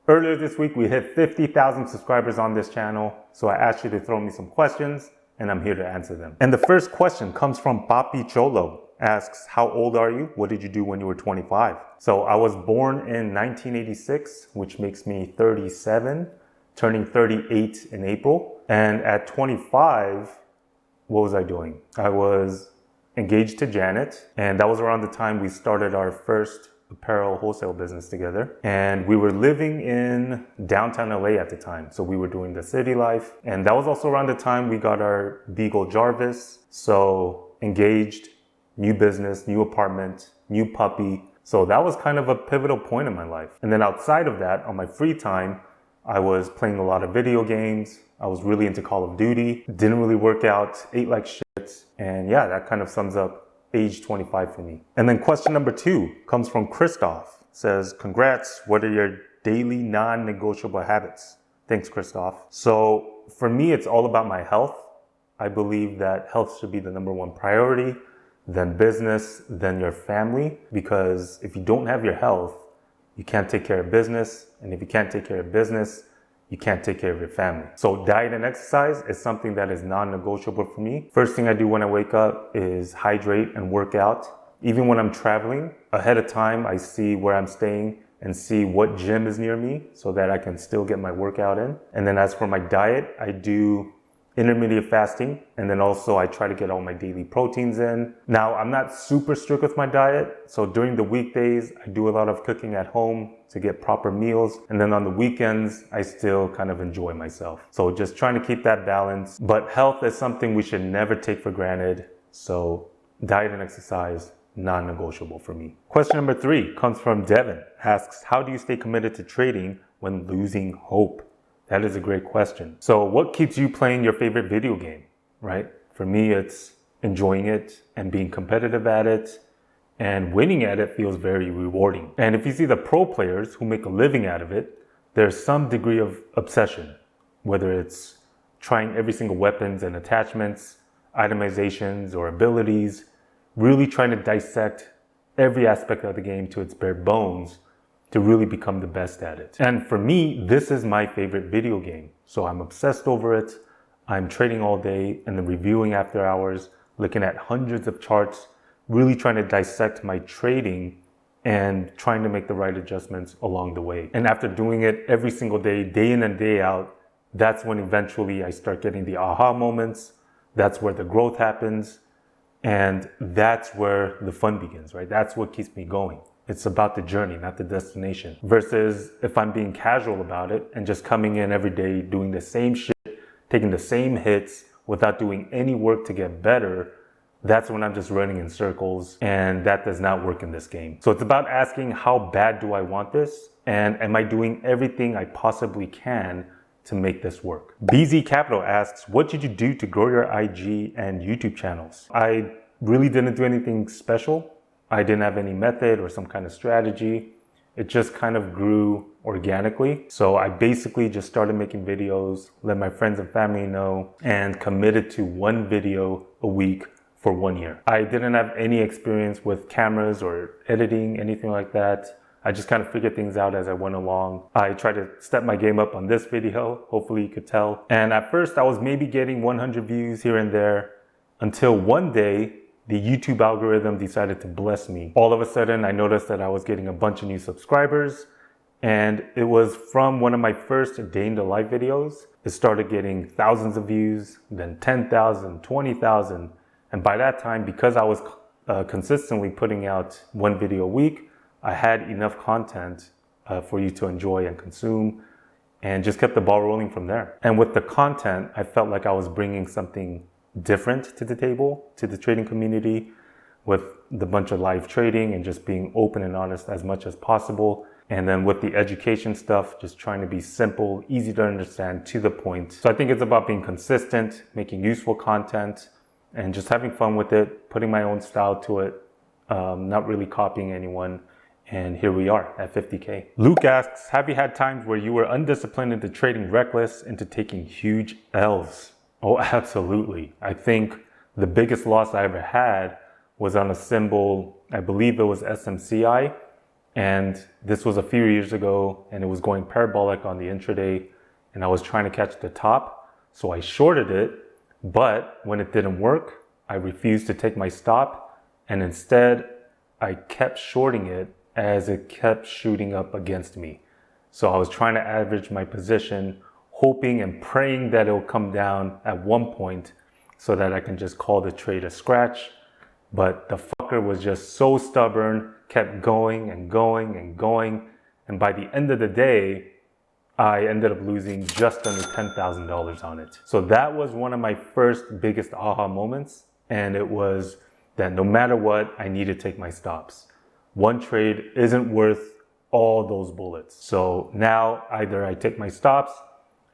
Earlier this week, we hit 50,000 subscribers on this channel, so I asked you to throw me some questions, and I'm here to answer them. And the first question comes from Papi Cholo. Asks, how old are you? What did you do when you were 25? So I was born in 1986, which makes me 37, turning 38 in April. And at 25, what was I doing? I was engaged to Janet, and that was around the time we started our first apparel wholesale business together. And we were living in downtown LA at the time. So we were doing the city life. And that was also around the time we got our Beagle Jarvis. So engaged, new business, new apartment, new puppy. So that was kind of a pivotal point in my life. And then outside of that, on my free time, I was playing a lot of video games. I was really into Call of Duty, didn't really work out, ate like shit. And yeah, that kind of sums up age 25 for me. And then question number 2 comes from Christoph. Says, congrats, what are your daily non-negotiable habits? Thanks, Christoph. So for me, it's all about my health. I believe that health should be the number one priority, then business, then your family. Because if you don't have your health, you can't take care of business. And if you can't take care of business, you can't take care of your family. So diet and exercise is something that is non-negotiable for me. First thing I do when I wake up is hydrate and work out. Even when I'm traveling, ahead of time, I see where I'm staying and see what gym is near me so that I can still get my workout in. And then as for my diet, I do intermediate fasting. And then also I try to get all my daily proteins in. Now, I'm not super strict with my diet. So during the weekdays, I do a lot of cooking at home to get proper meals. And then on the weekends, I still kind of enjoy myself. So just trying to keep that balance. But health is something we should never take for granted. So diet and exercise, non-negotiable for me. Question number 3 comes from Devin. Asks, how do you stay committed to trading when losing hope? That is a great question. So what keeps you playing your favorite video game, right? For me, it's enjoying it and being competitive at it, and winning at it feels very rewarding. And if you see the pro players who make a living out of it, there's some degree of obsession, whether it's trying every single weapons and attachments, itemizations or abilities, really trying to dissect every aspect of the game to its bare bones to really become the best at it. And for me, this is my favorite video game. So I'm obsessed over it. I'm trading all day and then reviewing after hours, looking at hundreds of charts, really trying to dissect my trading and trying to make the right adjustments along the way. And after doing it every single day, day in and day out, that's when eventually I start getting the aha moments. That's where the growth happens. And that's where the fun begins, right? That's what keeps me going. It's about the journey, not the destination. Versus if I'm being casual about it and just coming in every day, doing the same shit, taking the same hits without doing any work to get better, that's when I'm just running in circles, and that does not work in this game. So it's about asking, how bad do I want this? And am I doing everything I possibly can to make this work? BZ Capital asks, what did you do to grow your IG and YouTube channels? I really didn't do anything special. I didn't have any method or some kind of strategy. It just kind of grew organically. So I basically just started making videos, let my friends and family know, and committed to one video a week for 1 year. I didn't have any experience with cameras or editing, anything like that. I just kind of figured things out as I went along. I tried to step my game up on this video. Hopefully you could tell. And at first I was maybe getting 100 views here and there until one day, the YouTube algorithm decided to bless me. All of a sudden, I noticed that I was getting a bunch of new subscribers, and it was from one of my first day in the life videos. It started getting thousands of views, then 10,000, 20,000. And by that time, because I was consistently putting out one video a week, I had enough content for you to enjoy and consume, and just kept the ball rolling from there. And with the content, I felt like I was bringing something different to the table, to the trading community, with the bunch of live trading and just being open and honest as much as possible. And then with the education stuff, just trying to be simple, easy to understand, to the point. So I think it's about being consistent, making useful content, and just having fun with it, putting my own style to it, not really copying anyone. And here we are at 50K. Luke asks, have you had times where you were undisciplined into trading reckless, into taking huge L's? Oh, absolutely. I think the biggest loss I ever had was on a symbol, I believe it was SMCI. And this was a few years ago, and it was going parabolic on the intraday, and I was trying to catch the top. So I shorted it, but when it didn't work, I refused to take my stop, and instead I kept shorting it as it kept shooting up against me. So I was trying to average my position, hoping and praying that it'll come down at one point so that I can just call the trade a scratch. But the fucker was just so stubborn, kept going and going and going. And by the end of the day, I ended up losing just under $10,000 on it. So that was one of my first biggest aha moments. And it was that no matter what, I need to take my stops. One trade isn't worth all those bullets. So now either I take my stops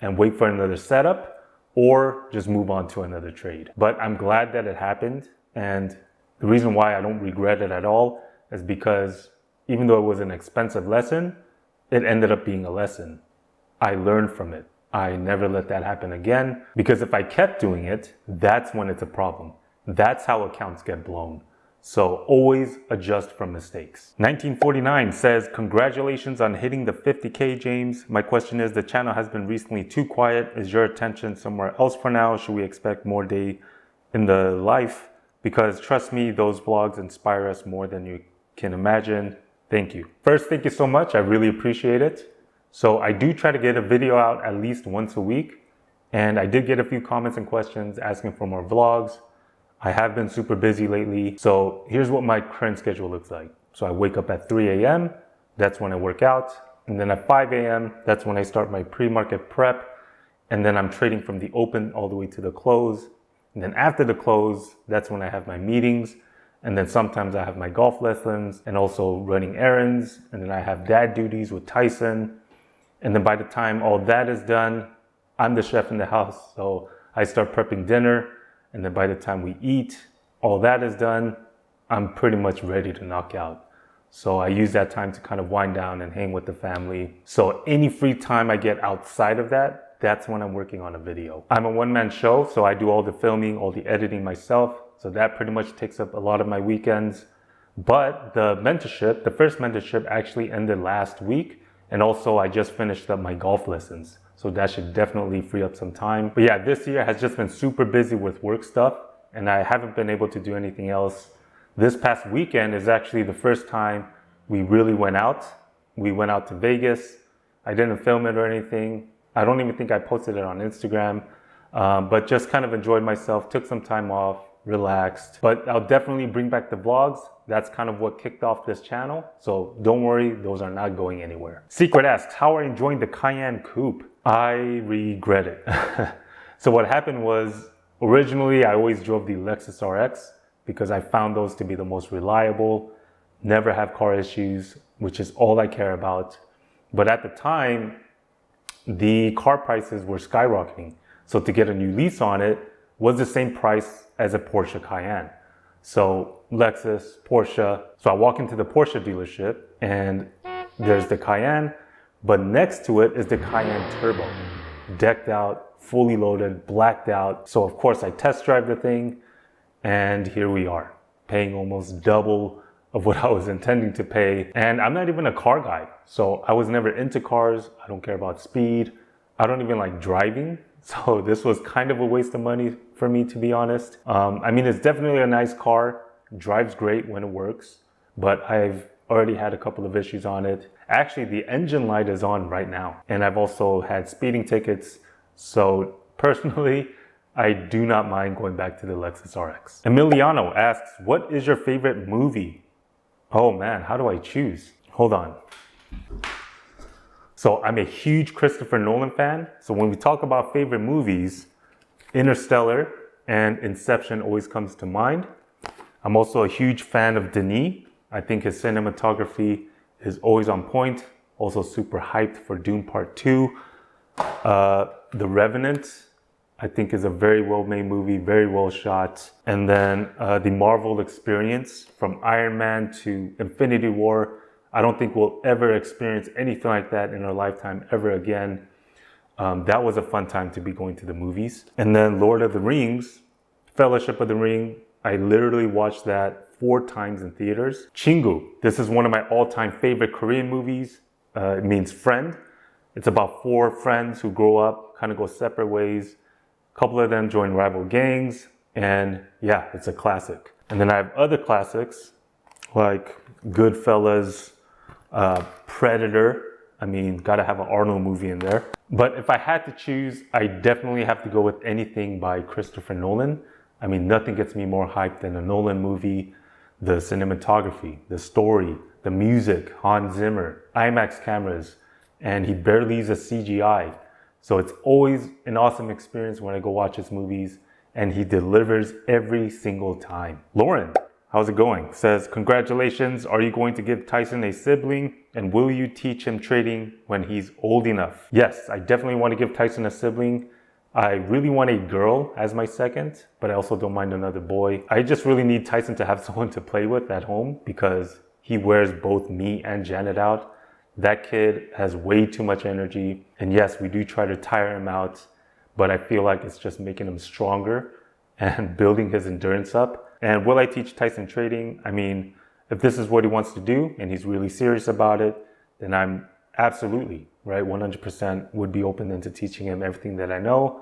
and wait for another setup or just move on to another trade. But I'm glad that it happened. And the reason why I don't regret it at all is because even though it was an expensive lesson, it ended up being a lesson. I learned from it. I never let that happen again, because if I kept doing it, that's when it's a problem. That's how accounts get blown. So always adjust from mistakes. 1949 says, congratulations on hitting the 50K, James. My question is, the channel has been recently too quiet. Is your attention somewhere else for now? Should we expect more day in the life? Because trust me, those vlogs inspire us more than you can imagine. Thank you. First, thank you so much. I really appreciate it. So I do try to get a video out at least once a week. And I did get a few comments and questions asking for more vlogs. I have been super busy lately. So here's what my current schedule looks like. So I wake up at 3 a.m. That's when I work out. And then at 5 a.m., that's when I start my pre-market prep. And then I'm trading from the open all the way to the close. And then after the close, that's when I have my meetings. And then sometimes I have my golf lessons and also running errands. And then I have dad duties with Tyson. And then by the time all that is done, I'm the chef in the house. So I start prepping dinner. And then by the time we eat, all that is done, I'm pretty much ready to knock out. So I use that time to kind of wind down and hang with the family. So any free time I get outside of that, that's when I'm working on a video. I'm a one-man show, so I do all the filming, all the editing myself. So that pretty much takes up a lot of my weekends. But the mentorship, the first mentorship actually ended last week. And also I just finished up my golf lessons. So that should definitely free up some time. But yeah, this year has just been super busy with work stuff and I haven't been able to do anything else. This past weekend is actually the first time we really went out. We went out to Vegas. I didn't film it or anything. I don't even think I posted it on Instagram, but just kind of enjoyed myself, took some time off, relaxed. But I'll definitely bring back the vlogs. That's kind of what kicked off this channel. So don't worry, those are not going anywhere. Secret asks, how are you enjoying the Cayenne Coupe? I regret it. So what happened was, originally I always drove the Lexus RX because I found those to be the most reliable, never have car issues, which is all I care about. But at the time, the car prices were skyrocketing. So to get a new lease on it was the same price as a Porsche Cayenne. So Lexus, Porsche. So I walk into the Porsche dealership and there's the Cayenne, but next to it is the Cayenne Turbo, decked out, fully loaded, blacked out. So of course I test drive the thing and here we are, paying almost double of what I was intending to pay. And I'm not even a car guy. So I was never into cars. I don't care about speed. I don't even like driving. So this was kind of a waste of money for me, to be honest. I mean, it's definitely a nice car, drives great when it works, but I've already had a couple of issues on it. Actually, the engine light is on right now. And I've also had speeding tickets. So personally, I do not mind going back to the Lexus RX. Emiliano asks, what is your favorite movie? Oh man, how do I choose? Hold on. So I'm a huge Christopher Nolan fan. So when we talk about favorite movies, Interstellar and Inception always comes to mind. I'm also a huge fan of Denis. I think his cinematography is always on point. Also super hyped for Dune Part 2. The Revenant, I think, is a very well-made movie, very well shot. And then the Marvel experience, from Iron Man to Infinity War. I don't think we'll ever experience anything like that in our lifetime ever again. That was a fun time to be going to the movies. And then Lord of the Rings, Fellowship of the Ring. I literally watched that 4 times in theaters. Chingu, this is one of my all-time favorite Korean movies. It means friend. It's about 4 friends who grow up, kind of go separate ways. A couple of them join rival gangs, and yeah, it's a classic. And then I have other classics like Goodfellas, Predator. I mean, gotta have an Arnold movie in there. But if I had to choose, I definitely have to go with anything by Christopher Nolan. I mean, nothing gets me more hyped than a Nolan movie. The cinematography, the story, the music, Hans Zimmer, IMAX cameras, and he barely uses CGI. So it's always an awesome experience when I go watch his movies, and he delivers every single time. Lauren, how's it going? Says, congratulations. Are you going to give Tyson a sibling? And will you teach him trading when he's old enough? Yes, I definitely want to give Tyson a sibling. I really want a girl as my second, but I also don't mind another boy. I just really need Tyson to have someone to play with at home because he wears both me and Janet out. That kid has way too much energy. And yes, we do try to tire him out, but I feel like it's just making him stronger and building his endurance up. And will I teach Tyson trading? I mean, if this is what he wants to do and he's really serious about it, then I'm absolutely, right, 100% would be open into teaching him everything that I know.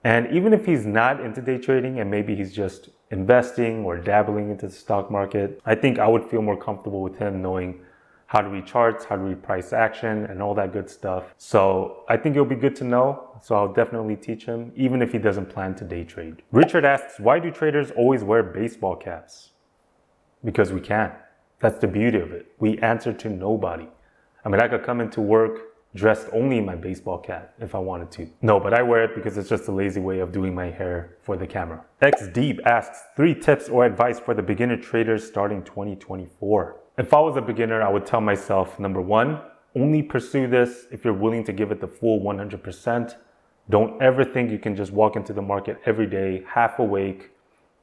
And even if he's not into day trading and maybe he's just investing or dabbling into the stock market, I think I would feel more comfortable with him knowing how to read charts, how to read price action, and all that good stuff. So I think it'll be good to know. So I'll definitely teach him, even if he doesn't plan to day trade. Richard asks, why do traders always wear baseball caps? Because we can. That's the beauty of it. We answer to nobody. I mean, I could come into work dressed only in my baseball cap if I wanted to. No, but I wear it because it's just a lazy way of doing my hair for the camera. X Deep asks, 3 tips or advice for the beginner traders starting 2024. If I was a beginner, I would tell myself, number 1, only pursue this if you're willing to give it the full 100%. Don't ever think you can just walk into the market every day, half awake,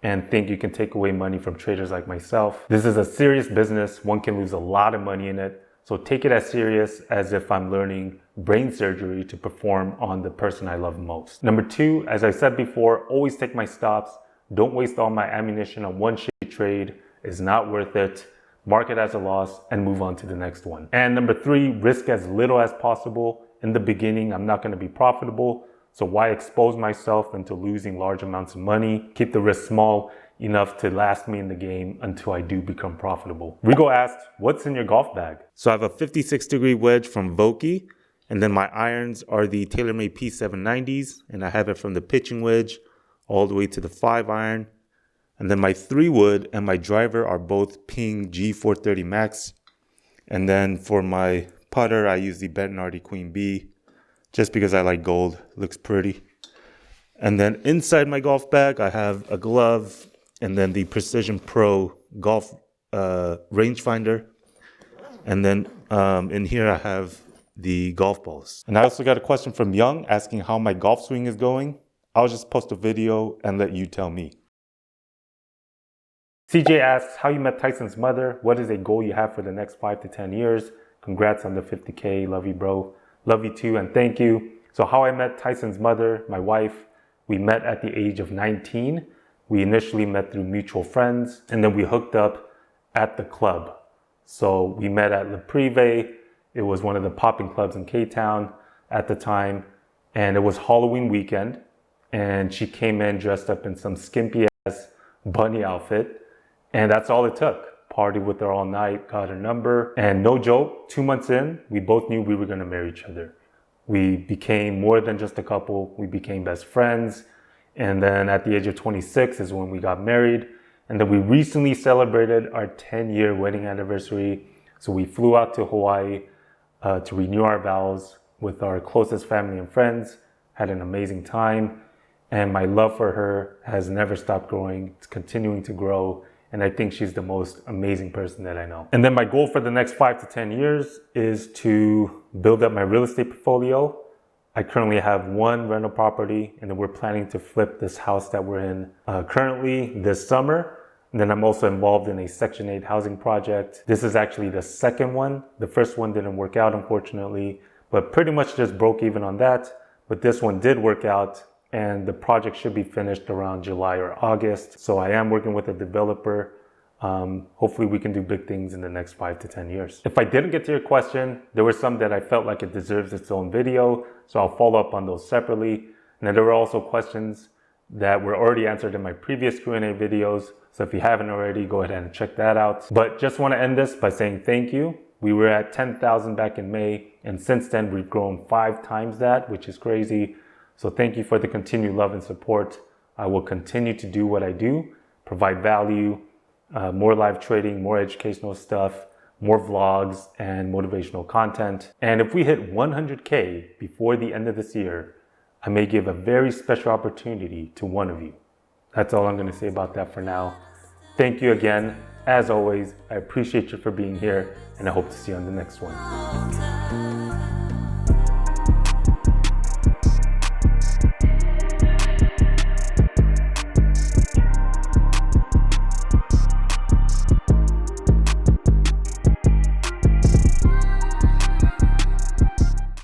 and think you can take away money from traders like myself. This is a serious business. One can lose a lot of money in it. So take it as serious as if I'm learning brain surgery to perform on the person I love most. Number 2, as I said before, always take my stops. Don't waste all my ammunition on one shitty trade. It's not worth it. Mark it as a loss and move on to the next one. And number 3, risk as little as possible. In the beginning, I'm not going to be profitable. So why expose myself into losing large amounts of money? Keep the risk small enough to last me in the game until I do become profitable. Rigo asked, what's in your golf bag? So I have a 56-degree wedge from Vokey, and then my irons are the TaylorMade P790s, and I have it from the pitching wedge all the way to the 5-iron. And then my 3-wood and my driver are both Ping G430 Max. And then for my putter, I use the Bettinardi Queen B, just because I like gold, looks pretty. And then inside my golf bag, I have a glove and then the Precision Pro golf rangefinder. And then in here, I have the golf balls. And I also got a question from Young asking how my golf swing is going. I'll just post a video and let you tell me. CJ asks how you met Tyson's mother. What is a goal you have for the next 5 to 10 years? Congrats on the 50K. Love you, bro. Love you too, and thank you. So how I met Tyson's mother, my wife, we met at the age of 19. We initially met through mutual friends, and then we hooked up at the club. So we met at Le Privé. It was one of the popping clubs in K-Town at the time, and it was Halloween weekend, and she came in dressed up in some skimpy-ass bunny outfit, and that's all it took. Partied with her all night, got her number, and no joke, 2 months in, we both knew we were gonna marry each other. We became more than just a couple, we became best friends, and then at the age of 26 is when we got married, and then we recently celebrated our 10-year wedding anniversary, so we flew out to Hawaii to renew our vows with our closest family and friends, had an amazing time, and my love for her has never stopped growing, it's continuing to grow, and I think she's the most amazing person that I know. And then my goal for the next 5 to 10 years is to build up my real estate portfolio. I currently have 1 rental property, and then we're planning to flip this house that we're in currently this summer. And then I'm also involved in a Section 8 housing project. This is actually the second one. The first one didn't work out, unfortunately, but pretty much just broke even on that. But this one did work out, and the project should be finished around July or August. So I am working with a developer Hopefully we can do big things in the next 5 to 10 years. If I didn't get to your question, there were some that I felt like it deserves its own video, so I'll follow up on those separately. And then there were also questions that were already answered in my previous Q&A videos. So if you haven't already, go ahead and check that out. But just want to end this by saying thank you. We were at 10,000 back in May, and since then we've grown 5 times that, which is crazy. So thank you for the continued love and support. I will continue to do what I do, provide value, more live trading, more educational stuff, more vlogs, and motivational content. And if we hit 100K before the end of this year, I may give a very special opportunity to one of you. That's all I'm going to say about that for now. Thank you again. As always, I appreciate you for being here, and I hope to see you on the next one.